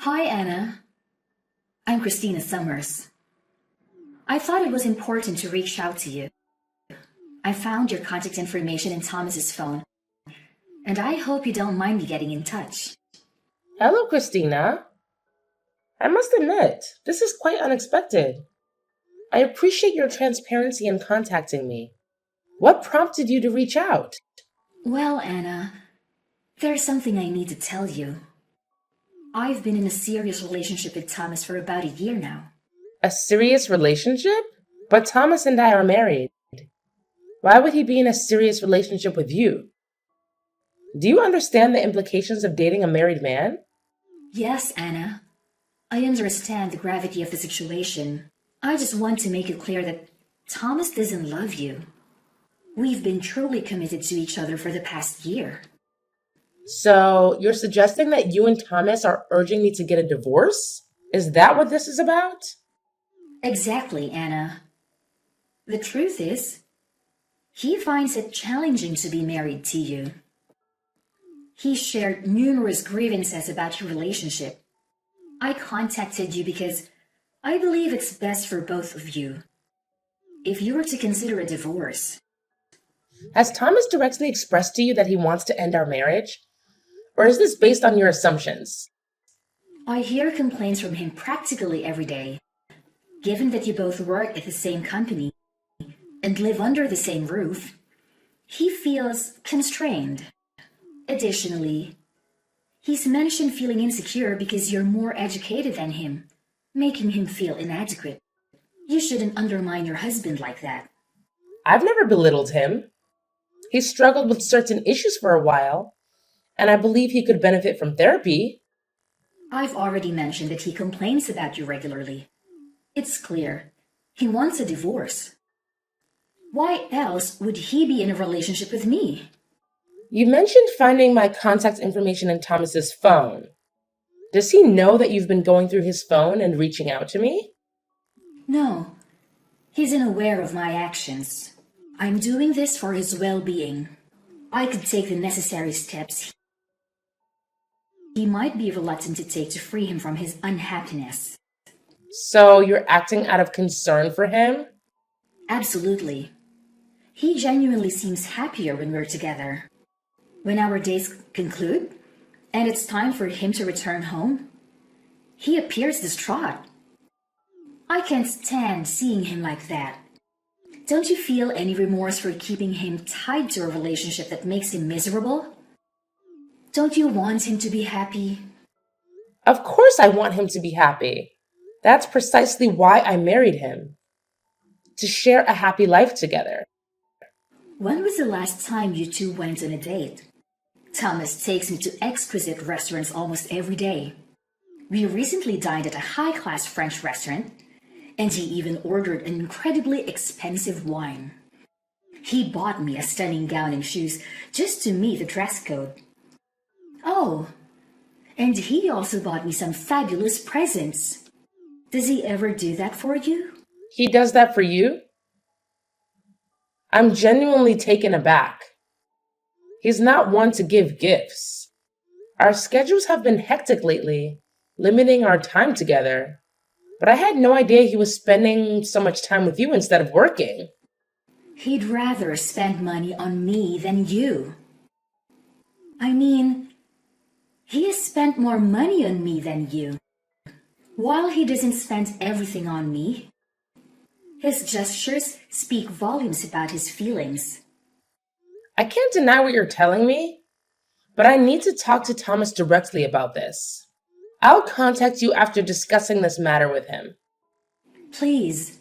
Hi, Anna. I'm Christina Summers. I thought it was important to reach out to you. I found your contact information in Thomas's phone, and I hope you don't mind me getting in touch. Hello, Christina. I must admit, this is quite unexpected. I appreciate your transparency in contacting me. What prompted you to reach out? Well, Anna, there's something I need to tell you. I've been in a serious relationship with Thomas for about a year now. A serious relationship? But Thomas and I are married. Why would he be in a serious relationship with you? Do you understand the implications of dating a married man? Yes, Anna. I understand the gravity of the situation. I just want to make it clear that Thomas doesn't love you. We've been truly committed to each other for the past year. So, you're suggesting that you and Thomas are urging me to get a divorce? Is that what this is about? Exactly, Anna. The truth is, he finds it challenging to be married to you. He shared numerous grievances about your relationship. I contacted you because I believe it's best for both of you. If you were to consider a divorce, Has Thomas directly expressed to you that he wants to end our marriage? Or is this based on your assumptions? I hear complaints from him practically every day. Given that you both work at the same company and live under the same roof, he feels constrained. Additionally, he's mentioned feeling insecure because you're more educated than him, making him feel inadequate. You shouldn't undermine your husband like that. I've never belittled him. He struggled with certain issues for a while, and I believe he could benefit from therapy. I've already mentioned that he complains about you regularly. It's clear he wants a divorce. Why else would he be in a relationship with me? You mentioned finding my contact information in Thomas's phone. Does he know that you've been going through his phone and reaching out to me? No, he's unaware of my actions. I'm doing this for his well-being. I could take the necessary steps he might be reluctant to take to free him from his unhappiness. So you're acting out of concern for him? Absolutely. He genuinely seems happier when we're together. When our days conclude, and it's time for him to return home, he appears distraught. I can't stand seeing him like that. Don't you feel any remorse for keeping him tied to a relationship that makes him miserable? Don't you want him to be happy? Of course I want him to be happy. That's precisely why I married him. To share a happy life together. When was the last time you two went on a date? Thomas takes me to exquisite restaurants almost every day. We recently dined at a high-class French restaurant, and he even ordered an incredibly expensive wine. He bought me a stunning gown and shoes just to meet the dress code. Oh, and he also bought me some fabulous presents. Does he ever do that for you? He does that for you? I'm genuinely taken aback. He's not one to give gifts. Our schedules have been hectic lately, limiting our time together. But I had no idea he was spending so much time with you instead of working. He'd rather spend money on me than you. I mean, he has spent more money on me than you. While he doesn't spend everything on me, his gestures speak volumes about his feelings. I can't deny what you're telling me, but I need to talk to Thomas directly about this. I'll contact you after discussing this matter with him. Please,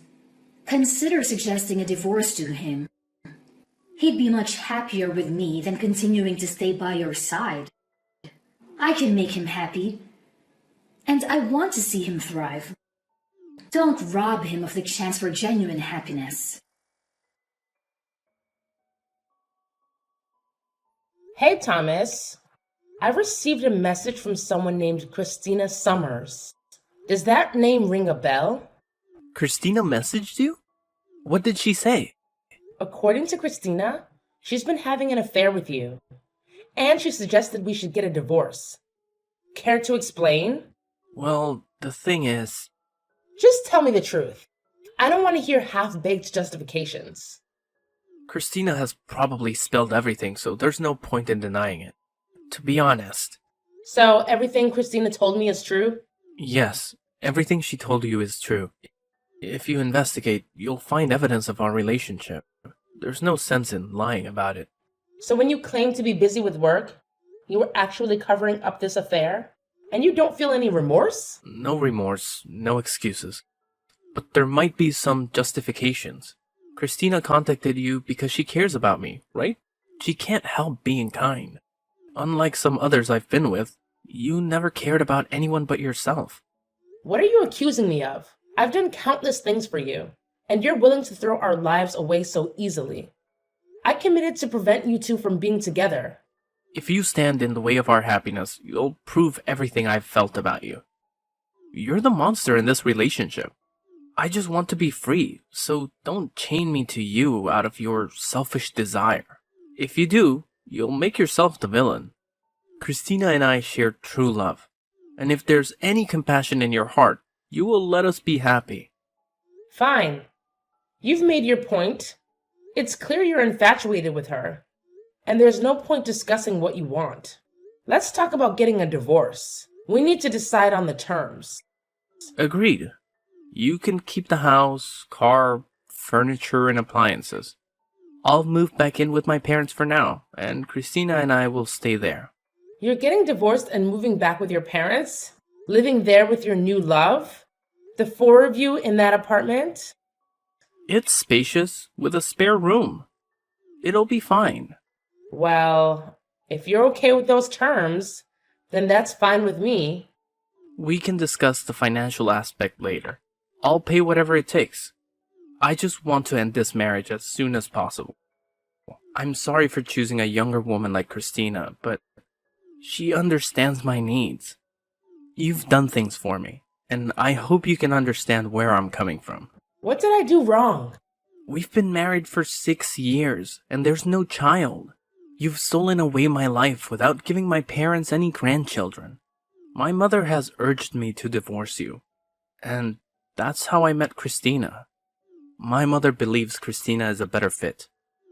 consider suggesting a divorce to him. He'd be much happier with me than continuing to stay by your side. I can make him happy, and I want to see him thrive. Don't rob him of the chance for genuine happiness. Hey, Thomas. I received a message from someone named Christina Summers. Does that name ring a bell? Christina messaged you? What did she say? According to Christina, she's been having an affair with you, and she suggested we should get a divorce. Care to explain? Well, the thing is, Just tell me the truth. I don't want to hear half-baked justifications. Christina has probably spilled everything, so there's no point in denying it. To be honest, So everything Christina told me is true? yes, everything she told you is true. If you investigate, you'll find evidence of our relationship. There's no sense in lying about it. So when you claim to be busy with work, you were actually covering up this affair? And you don't feel any remorse? No remorse, no excuses. But there might be some justifications. Christina contacted you because she cares about me, right? She can't help being kind. Unlike some others I've been with, you never cared about anyone but yourself. What are you accusing me of? I've done countless things for you, and you're willing to throw our lives away so easily. I committed to prevent you two from being together. If you stand in the way of our happiness, you'll prove everything I've felt about you. You're the monster in this relationship. I just want to be free, so don't chain me to you out of your selfish desire. If you do, you'll make yourself the villain. Christina and I share true love, and if there's any compassion in your heart, you will let us be happy. Fine. You've made your point. It's clear you're infatuated with her, and there's no point discussing what you want. Let's talk about getting a divorce. We need to decide on the terms. Agreed. You can keep the house, car, furniture, and appliances. I'll move back in with my parents for now, and Christina and I will stay there. You're getting divorced and moving back with your parents? Living there with your new love? The four of you in that apartment? It's spacious, with a spare room. It'll be fine. Well, if you're okay with those terms, then that's fine with me. We can discuss the financial aspect later. I'll pay whatever it takes. I just want to end this marriage as soon as possible. I'm sorry for choosing a younger woman like Christina, but she understands my needs. You've done things for me, and I hope you can understand where I'm coming from. What did I do wrong? We've been married for 6 years, and there's no child. You've stolen away my life without giving my parents any grandchildren. My mother has urged me to divorce you, and that's how I met Christina. My mother believes Christina is a better fit.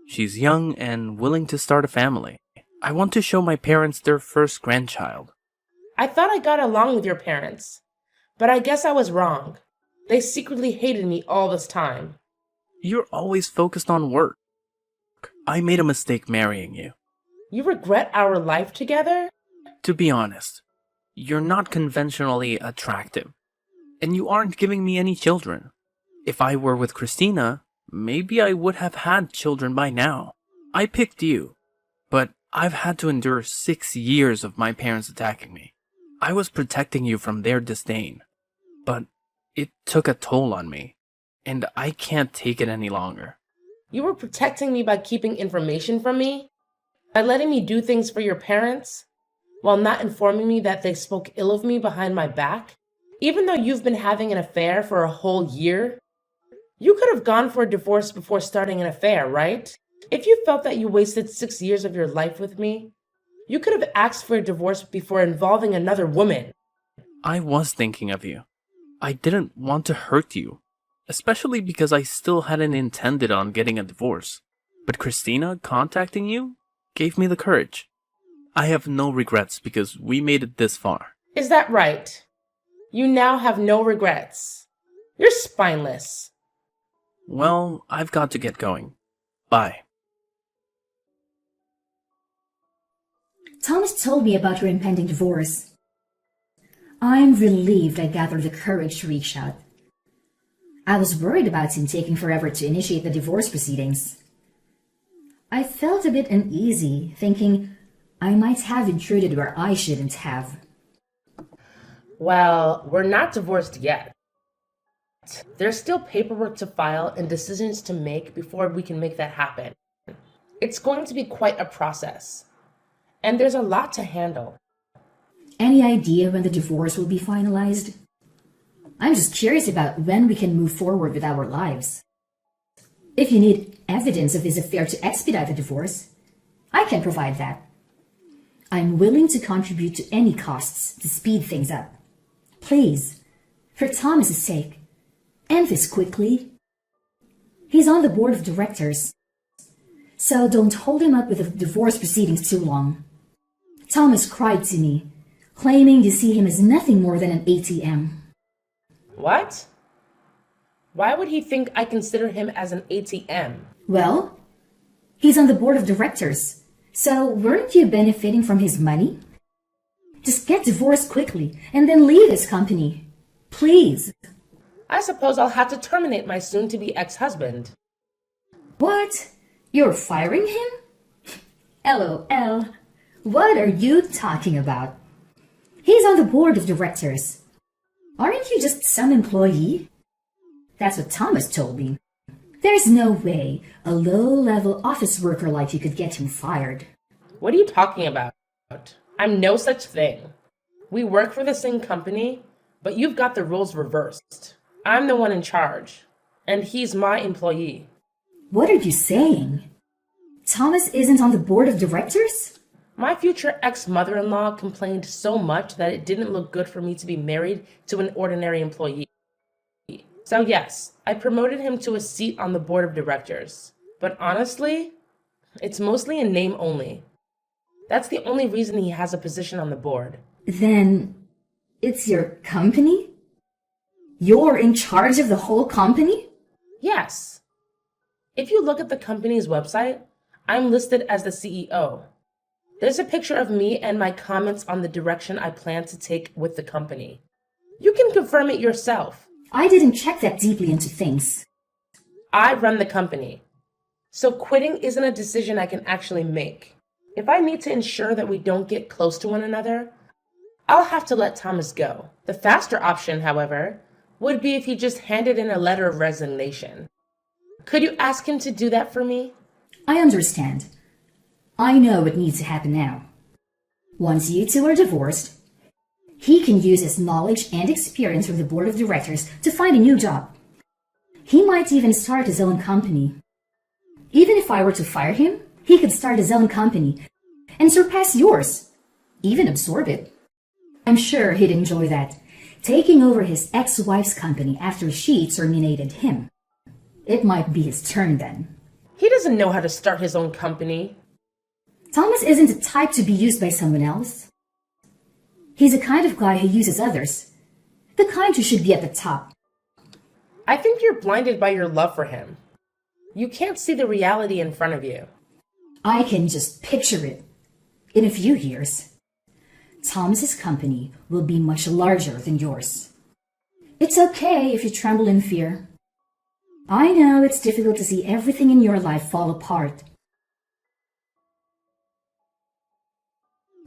She's young and willing to start a family. I want to show my parents their first grandchild. I thought I got along with your parents, but I guess I was wrong. They secretly hated me all this time. You're always focused on work. I made a mistake marrying you. You regret our life together? To be honest, you're not conventionally attractive, and you aren't giving me any children. If I were with Christina, maybe I would have had children by now. I picked you, but I've had to endure 6 years of my parents attacking me. I was protecting you from their disdain, but it took a toll on me, and I can't take it any longer. You were protecting me by keeping information from me? By letting me do things for your parents? While not informing me that they spoke ill of me behind my back? Even though you've been having an affair for a whole year? You could have gone for a divorce before starting an affair, right? If you felt that you wasted 6 years of your life with me, you could have asked for a divorce before involving another woman. I was thinking of you. I didn't want to hurt you, especially because I still hadn't intended on getting a divorce. But Christina contacting you gave me the courage. I have no regrets because we made it this far. Is that right? You now have no regrets. You're spineless. Well, I've got to get going. Bye. Thomas told me about your impending divorce. I'm relieved I gathered the courage to reach out. I was worried about him taking forever to initiate the divorce proceedings. I felt a bit uneasy, thinking I might have intruded where I shouldn't have. Well, we're not divorced yet. There's still paperwork to file and decisions to make before we can make that happen. It's going to be quite a process. And there's a lot to handle. Any idea when the divorce will be finalized? I'm just curious about when we can move forward with our lives. If you need evidence of his affair to expedite the divorce, I can provide that. I'm willing to contribute to any costs to speed things up. Please, for Thomas's sake, end this quickly. He's on the board of directors, so don't hold him up with the divorce proceedings too long. Thomas cried to me, claiming to see him as nothing more than an ATM. What? Why would he think I consider him as an ATM? Well, he's on the board of directors, so weren't you benefiting from his money? Just get divorced quickly and then leave his company. Please. I suppose I'll have to terminate my soon-to-be ex-husband. What? You're firing him? LOL. What are you talking about? He's on the board of directors. Aren't you just some employee? That's what Thomas told me. There's no way a low-level office worker like you could get him fired. What are you talking about? I'm no such thing. We work for the same company, but you've got the roles reversed. I'm the one in charge, and he's my employee. What are you saying? Thomas isn't on the board of directors? My future ex-mother-in-law complained so much that it didn't look good for me to be married to an ordinary employee. So yes, I promoted him to a seat on the board of directors. But honestly, it's mostly in name only. That's the only reason he has a position on the board. Then it's your company? You're in charge of the whole company? Yes. If you look at the company's website, I'm listed as the CEO. There's a picture of me and my comments on the direction I plan to take with the company. You can confirm it yourself. I didn't check that deeply into things. I run the company. So quitting isn't a decision I can actually make. If I need to ensure that we don't get close to one another, I'll have to let Thomas go. The faster option, however, would be if he just handed in a letter of resignation. Could you ask him to do that for me? I understand. I know what needs to happen now. Once you two are divorced, he can use his knowledge and experience from the board of directors to find a new job. He might even start his own company. Even if I were to fire him, he could start his own company and surpass yours, even absorb it. I'm sure he'd enjoy that, taking over his ex-wife's company after she terminated him. It might be his turn then. He doesn't know how to start his own company. Thomas isn't the type to be used by someone else. He's the kind of guy who uses others, the kind who should be at the top. I think you're blinded by your love for him. You can't see the reality in front of you. I can just picture it. In a few years, Thomas's company will be much larger than yours. It's okay if you tremble in fear. I know it's difficult to see everything in your life fall apart.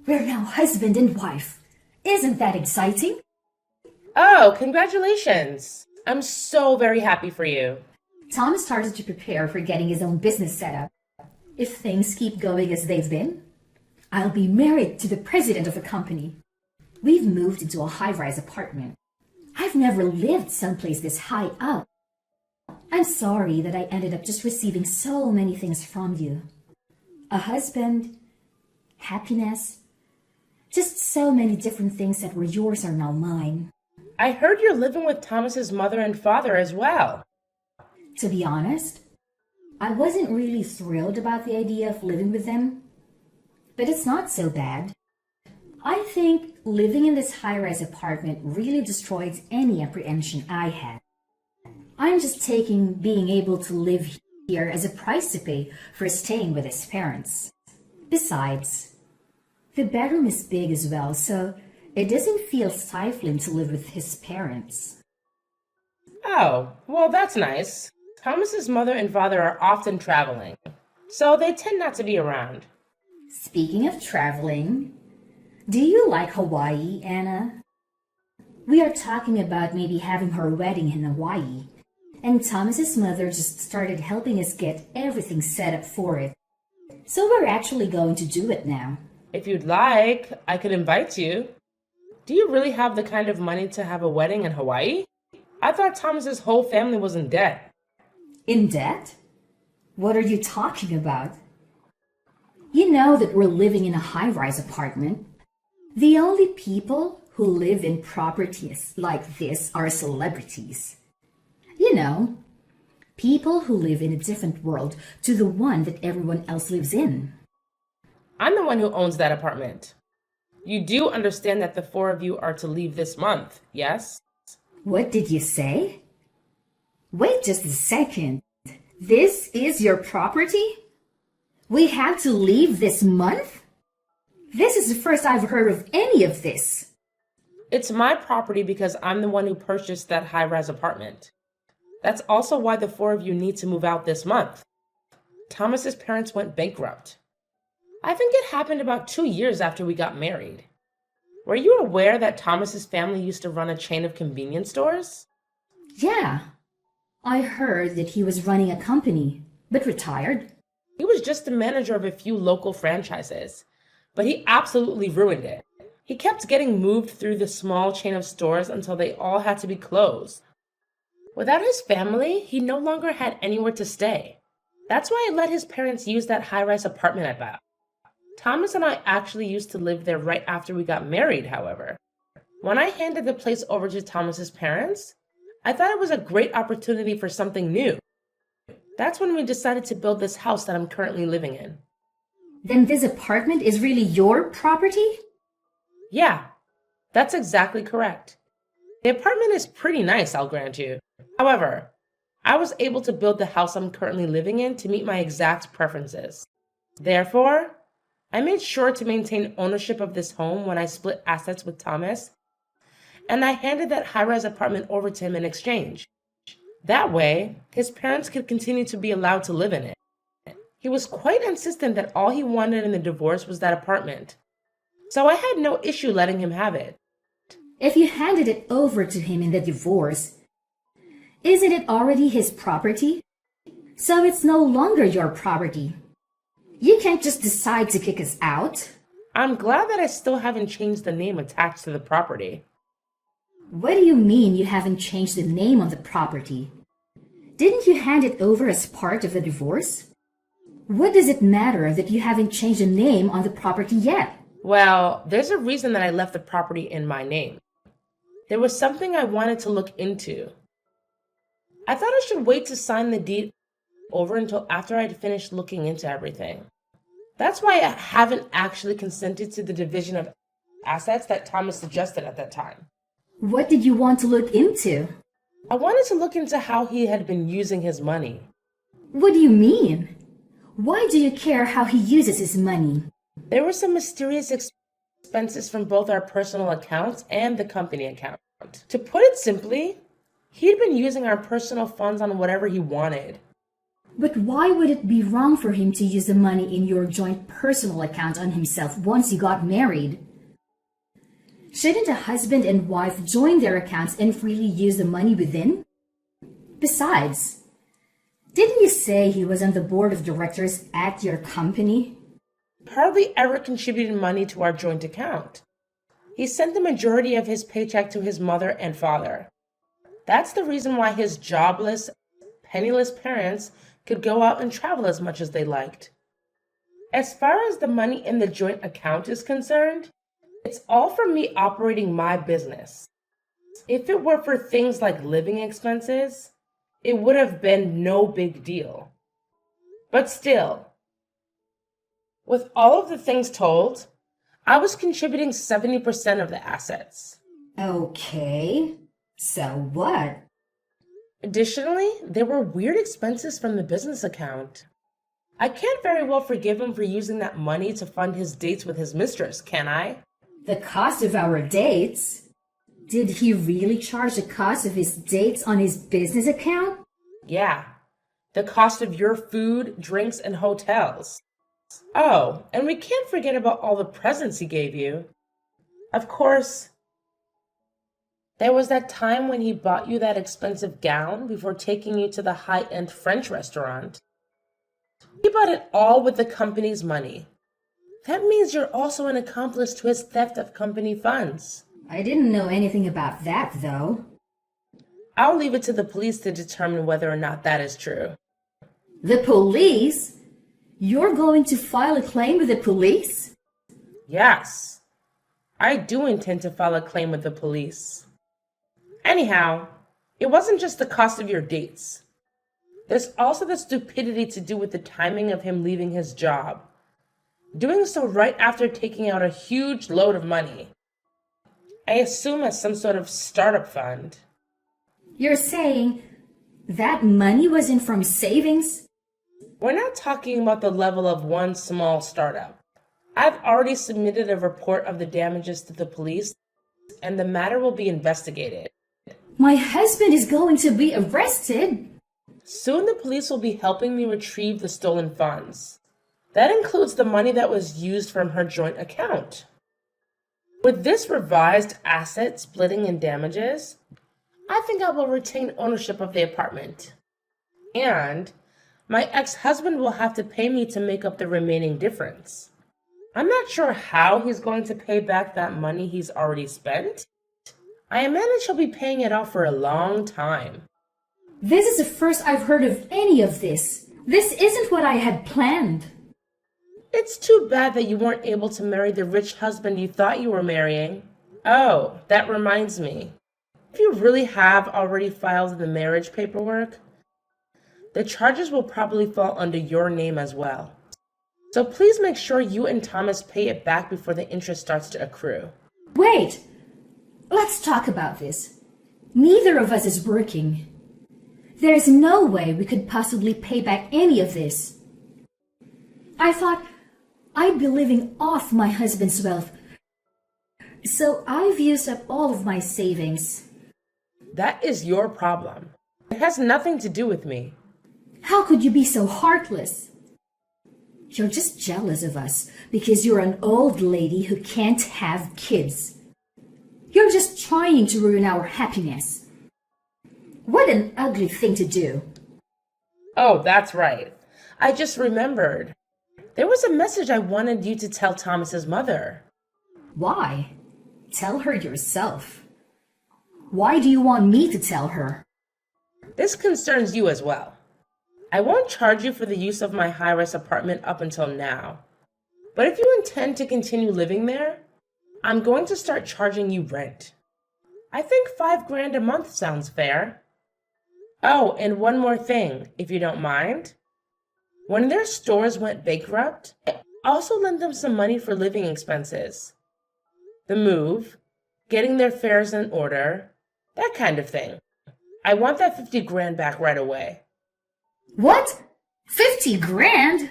We're now husband and wife. Isn't that exciting? Oh, congratulations. I'm so very happy for you. Thomas started to prepare for getting his own business set up. If things keep going as they've been, I'll be married to the president of the company. We've moved into a high-rise apartment. I've never lived someplace this high up. I'm sorry that I ended up just receiving so many things from you. A husband, happiness, just so many different things that were yours are now mine. I heard you're living with Thomas's mother and father as well. To be honest, I wasn't really thrilled about the idea of living with them, but it's not so bad. I think living in this high-rise apartment really destroyed any apprehension I had. I'm just taking being able to live here as a price to pay for staying with his parents. Besides, the bedroom is big as well, so it doesn't feel stifling to live with his parents. Oh, well, that's nice. Thomas's mother and father are often traveling, so they tend not to be around. Speaking of traveling, do you like Hawaii, Anna? We are talking about maybe having her wedding in Hawaii, and Thomas's mother just started helping us get everything set up for it. So we're actually going to do it now. If you'd like, I could invite you. Do you really have the kind of money to have a wedding in Hawaii? I thought Thomas's whole family was in debt. In debt? What are you talking about? You know that we're living in a high-rise apartment. The only people who live in properties like this are celebrities. You know, people who live in a different world to the one that everyone else lives in. I'm the one who owns that apartment. You do understand that the four of you are to leave this month, yes? What did you say? Wait just a second. This is your property? We have to leave this month? This is the first I've heard of any of this. It's my property because I'm the one who purchased that high-rise apartment. That's also why the four of you need to move out this month. Thomas's parents went bankrupt. I think it happened about 2 years after we got married. Were you aware that Thomas's family used to run a chain of convenience stores? Yeah, I heard that he was running a company, but retired. He was just the manager of a few local franchises, but he absolutely ruined it. He kept getting moved through the small chain of stores until they all had to be closed. Without his family, he no longer had anywhere to stay. That's why I let his parents use that high-rise apartment I bought. Thomas and I actually used to live there right after we got married, however. When I handed the place over to Thomas's parents, I thought it was a great opportunity for something new. That's when we decided to build this house that I'm currently living in. Then this apartment is really your property? Yeah, that's exactly correct. The apartment is pretty nice, I'll grant you. However, I was able to build the house I'm currently living in to meet my exact preferences. Therefore, I made sure to maintain ownership of this home when I split assets with Thomas, and I handed that high-rise apartment over to him in exchange. That way, his parents could continue to be allowed to live in it. He was quite insistent that all he wanted in the divorce was that apartment, so I had no issue letting him have it. If you handed it over to him in the divorce, isn't it already his property? So it's no longer your property. You can't just decide to kick us out. I'm glad that I still haven't changed the name attached to the property. What do you mean you haven't changed the name on the property? Didn't you hand it over as part of the divorce? What does it matter that you haven't changed the name on the property yet? Well, there's a reason that I left the property in my name. There was something I wanted to look into. I thought I should wait to sign the deed over until after I'd finished looking into everything. That's why I haven't actually consented to the division of assets that Thomas suggested at that time. What did you want to look into? I wanted to look into how he had been using his money. What do you mean? Why do you care how he uses his money? There were some mysterious expenses from both our personal accounts and the company account. To put it simply, he'd been using our personal funds on whatever he wanted. But why would it be wrong for him to use the money in your joint personal account on himself once you got married? Shouldn't a husband and wife join their accounts and freely use the money within? Besides, didn't you say he was on the board of directors at your company? Hardly ever contributed money to our joint account. He sent the majority of his paycheck to his mother and father. That's the reason why his jobless, penniless parents could go out and travel as much as they liked. As far as the money in the joint account is concerned, it's all from me operating my business. If it were for things like living expenses, it would have been no big deal. But still, with all of the things told, I was contributing 70% of the assets. Okay, so what? Additionally, there were weird expenses from the business account. I can't very well forgive him for using that money to fund his dates with his mistress, can I? The cost of our dates? Did he really charge the cost of his dates on his business account? Yeah, the cost of your food, drinks, and hotels. Oh, and we can't forget about all the presents he gave you. Of course, there was that time when he bought you that expensive gown before taking you to the high-end French restaurant. He bought it all with the company's money. That means you're also an accomplice to his theft of company funds. I didn't know anything about that, though. I'll leave it to the police to determine whether or not that is true. The police? You're going to file a claim with the police? Yes. I do intend to file a claim with the police. Anyhow, it wasn't just the cost of your dates. There's also the stupidity to do with the timing of him leaving his job. Doing so right after taking out a huge load of money. I assume as some sort of startup fund. You're saying that money wasn't from savings? We're not talking about the level of one small startup. I've already submitted a report of the damages to the police, and the matter will be investigated. My husband is going to be arrested. Soon the police will be helping me retrieve the stolen funds. That includes the money that was used from her joint account. With this revised asset splitting and damages, I think I will retain ownership of the apartment. And my ex-husband will have to pay me to make up the remaining difference. I'm not sure how he's going to pay back that money he's already spent. I imagine he'll be paying it off for a long time. This is the first I've heard of any of this. This isn't what I had planned. It's too bad that you weren't able to marry the rich husband you thought you were marrying. Oh, that reminds me. If you really have already filed the marriage paperwork, the charges will probably fall under your name as well. So please make sure you and Thomas pay it back before the interest starts to accrue. Wait! Let's talk about this. Neither of us is working. There's no way we could possibly pay back any of this. I thought I'd be living off my husband's wealth. So I've used up all of my savings. That is your problem. It has nothing to do with me. How could you be so heartless? You're just jealous of us because you're an old lady who can't have kids. You're just trying to ruin our happiness. What an ugly thing to do. Oh, that's right. I just remembered. There was a message I wanted you to tell Thomas's mother. Why? Tell her yourself. Why do you want me to tell her? This concerns you as well. I won't charge you for the use of my high-rise apartment up until now. But if you intend to continue living there, I'm going to start charging you rent. I think $5,000 a month sounds fair. Oh, and one more thing, if you don't mind. When their stores went bankrupt, I also lent them some money for living expenses. The move, getting their affairs in order, that kind of thing. I want that $50,000 back right away. What? 50 grand?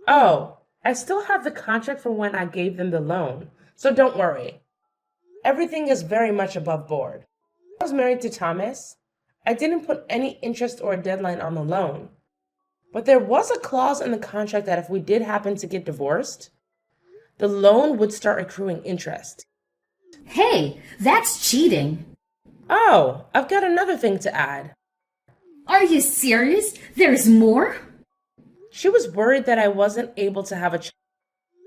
Oh, I still have the contract from when I gave them the loan, so don't worry. Everything is very much above board. When I was married to Thomas, I didn't put any interest or a deadline on the loan. But there was a clause in the contract that if we did happen to get divorced, the loan would start accruing interest. Hey, that's cheating. Oh, I've got another thing to add. Are you serious? There's more? She was worried that I wasn't able to have a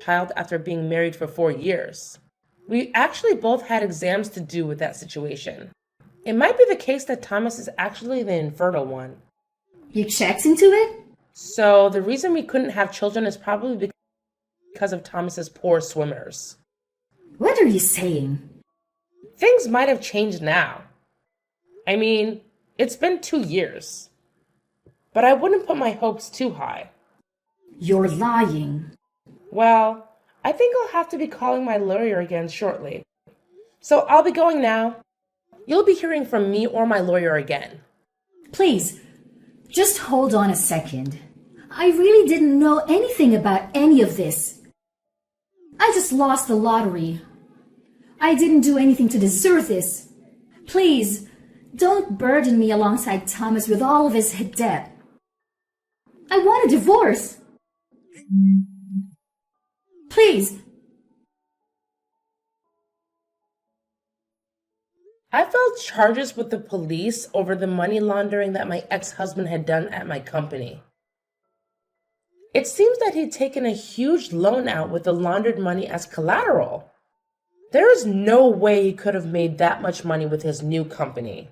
child after being married for 4 years. We actually both had exams to do with that situation. It might be the case that Thomas is actually the infertile one. You checked into it? So the reason we couldn't have children is probably because of Thomas's poor swimmers. What are you saying? Things might have changed now. I mean, it's been 2 years. But I wouldn't put my hopes too high. You're lying. Well, I think I'll have to be calling my lawyer again shortly. So I'll be going now. You'll be hearing from me or my lawyer again. Please, just hold on a second. I really didn't know anything about any of this. I just lost the lottery. I didn't do anything to deserve this. Please, don't burden me alongside Thomas with all of his debt. I want a divorce. Please. I filed charges with the police over the money laundering that my ex-husband had done at my company. It seems that he'd taken a huge loan out with the laundered money as collateral. There is no way he could have made that much money with his new company.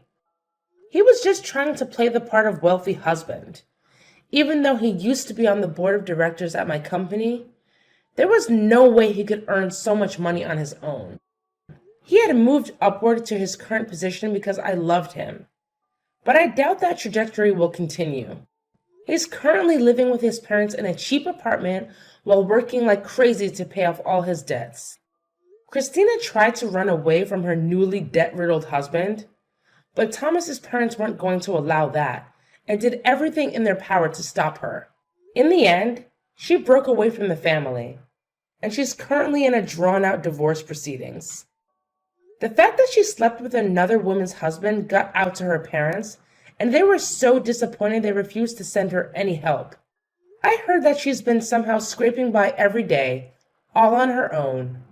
He was just trying to play the part of wealthy husband. Even though he used to be on the board of directors at my company, There was no way he could earn so much money on his own. He had moved upward to his current position because I loved him. But I doubt that trajectory will continue. He's currently living with his parents in a cheap apartment while working like crazy to pay off all his debts. Christina tried to run away from her newly debt-riddled husband, but Thomas's parents weren't going to allow that and did everything in their power to stop her. In the end, she broke away from the family, and she's currently in a drawn-out divorce proceedings. The fact that she slept with another woman's husband got out to her parents, and they were so disappointed they refused to send her any help. I heard that she's been somehow scraping by every day, all on her own,